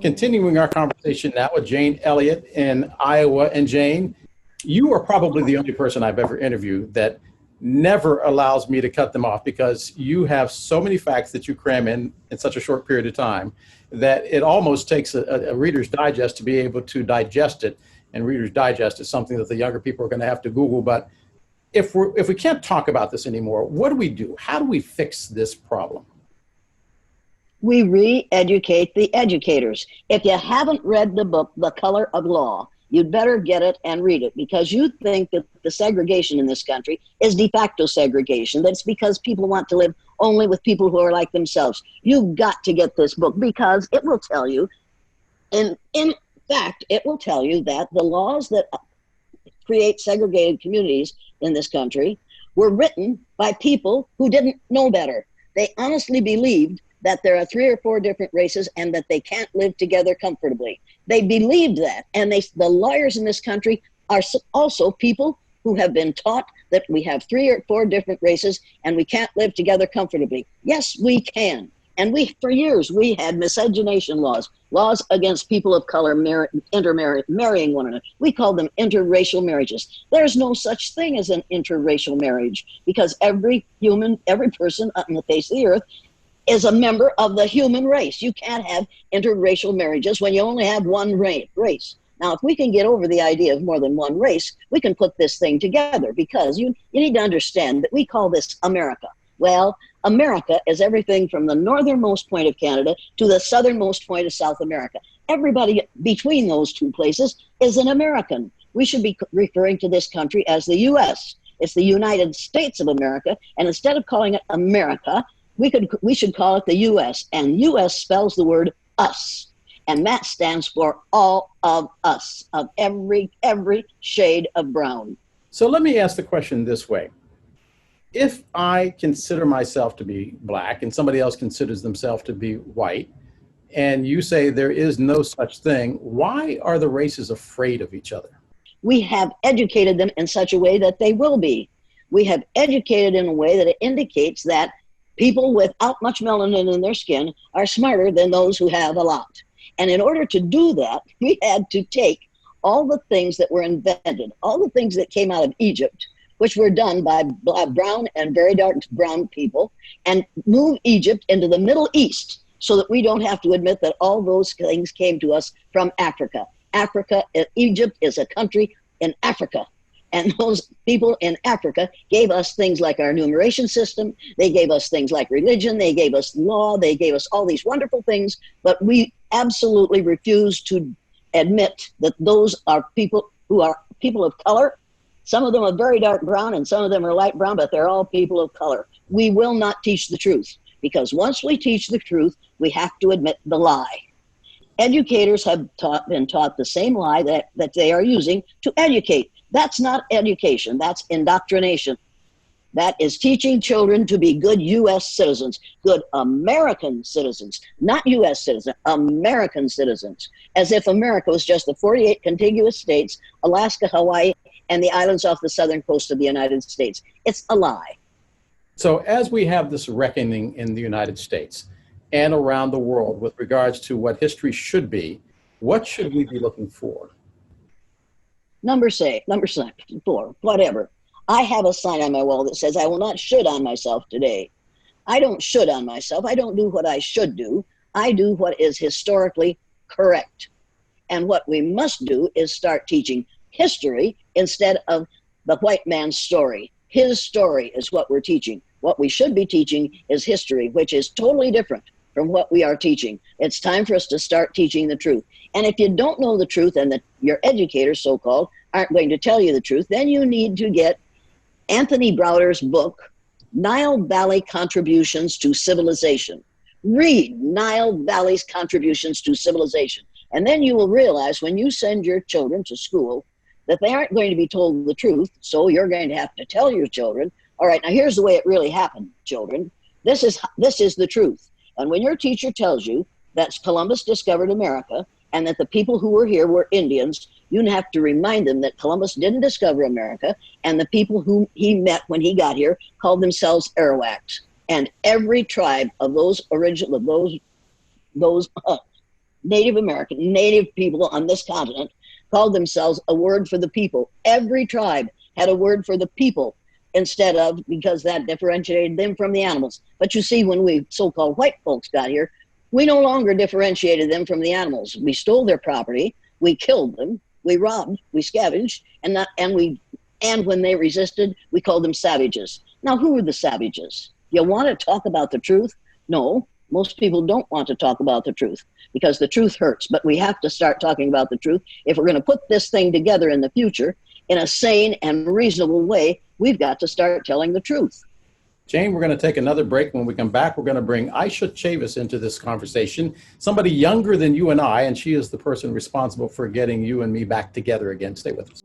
Continuing our conversation now with Jane Elliott in Iowa. And Jane, you are probably the only person I've ever interviewed that never allows me to cut them off, because you have so many facts that you cram in such a short period of time that it almost takes a Reader's Digest to be able to digest it. And Reader's Digest is something that the younger people are going to have to Google. But if we can't talk about this anymore, what do we do? How do we fix this problem? We re-educate the educators. If you haven't read the book, The Color of Law, you'd better get it and read it, because you think that the segregation in this country is de facto segregation. That's because people want to live only with people who are like themselves. You've got to get this book, because it will tell you, in fact, it will tell you that the laws that create segregated communities in this country were written by people who didn't know better. They honestly believed that there are 3 or 4 different races and that they can't live together comfortably. They believed that. And the lawyers in this country are also people who have been taught that we have 3 or 4 different races and we can't live together comfortably. Yes, we can. And for years, we had miscegenation laws against people of color marrying one another. We called them interracial marriages. There's no such thing as an interracial marriage, because every person on the face of the earth is a member of the human race. You can't have interracial marriages when you only have one race. Now, if we can get over the idea of more than one race, we can put this thing together, because you need to understand that we call this America. Well, America is everything from the northernmost point of Canada to the southernmost point of South America. Everybody between those 2 places is an American. We should be referring to this country as the U.S. It's the United States of America, and instead of calling it America, we should call it the U.S., and U.S. spells the word us, and that stands for all of us, of every shade of brown. So let me ask the question this way. If I consider myself to be black and somebody else considers themselves to be white, and you say there is no such thing, why are the races afraid of each other? We have educated them in such a way that they will be. We have educated in a way that it indicates that people without much melanin in their skin are smarter than those who have a lot. And in order to do that, we had to take all the things that were invented, all the things that came out of Egypt, which were done by brown and very dark brown people, and move Egypt into the Middle East, so that we don't have to admit that all those things came to us from Africa. Egypt is a country in Africa. And those people in Africa gave us things like our numeration system. They gave us things like religion. They gave us law. They gave us all these wonderful things. But we absolutely refuse to admit that those are people who are people of color. Some of them are very dark brown and some of them are light brown, but they're all people of color. We will not teach the truth, because once we teach the truth, we have to admit the lie. Educators have been taught the same lie that they are using to educate. That's not education, that's indoctrination. That is teaching children to be good U.S. citizens, good American citizens, not U.S. citizens, American citizens, as if America was just the 48 contiguous states, Alaska, Hawaii, and the islands off the southern coast of the United States. It's a lie. So as we have this reckoning in the United States and around the world with regards to what history should be, what should we be looking for? Number 4, whatever. I have a sign on my wall that says, I will not should on myself today. I don't should on myself. I don't do what I should do. I do what is historically correct. And what we must do is start teaching history instead of the white man's story. His story is what we're teaching. What we should be teaching is history, which is totally different from what we are teaching. It's time for us to start teaching the truth. And if you don't know the truth, and that your educators, so-called, aren't going to tell you the truth, then you need to get Anthony Browder's book, Nile Valley Contributions to Civilization. Read Nile Valley's Contributions to Civilization. And then you will realize when you send your children to school that they aren't going to be told the truth, so you're going to have to tell your children, all right, now here's the way it really happened, children. This is the truth. And when your teacher tells you that Columbus discovered America and that the people who were here were Indians, you have to remind them that Columbus didn't discover America, and the people whom he met when he got here called themselves Arawaks. And every tribe of those Native American, native people on this continent called themselves a word for the people. Every tribe had a word for the people instead of, because that differentiated them from the animals. But you see, when we so-called white folks got here, we no longer differentiated them from the animals. We stole their property, we killed them, we robbed, we scavenged, and when they resisted, we called them savages. Now, who are the savages? You want to talk about the truth? No, most people don't want to talk about the truth because the truth hurts. But we have to start talking about the truth. If we're going to put this thing together in the future in a sane and reasonable way, we've got to start telling the truth. Jane, we're going to take another break. When we come back, we're going to bring Aisha Chavis into this conversation, somebody younger than you and I, and she is the person responsible for getting you and me back together again. Stay with us.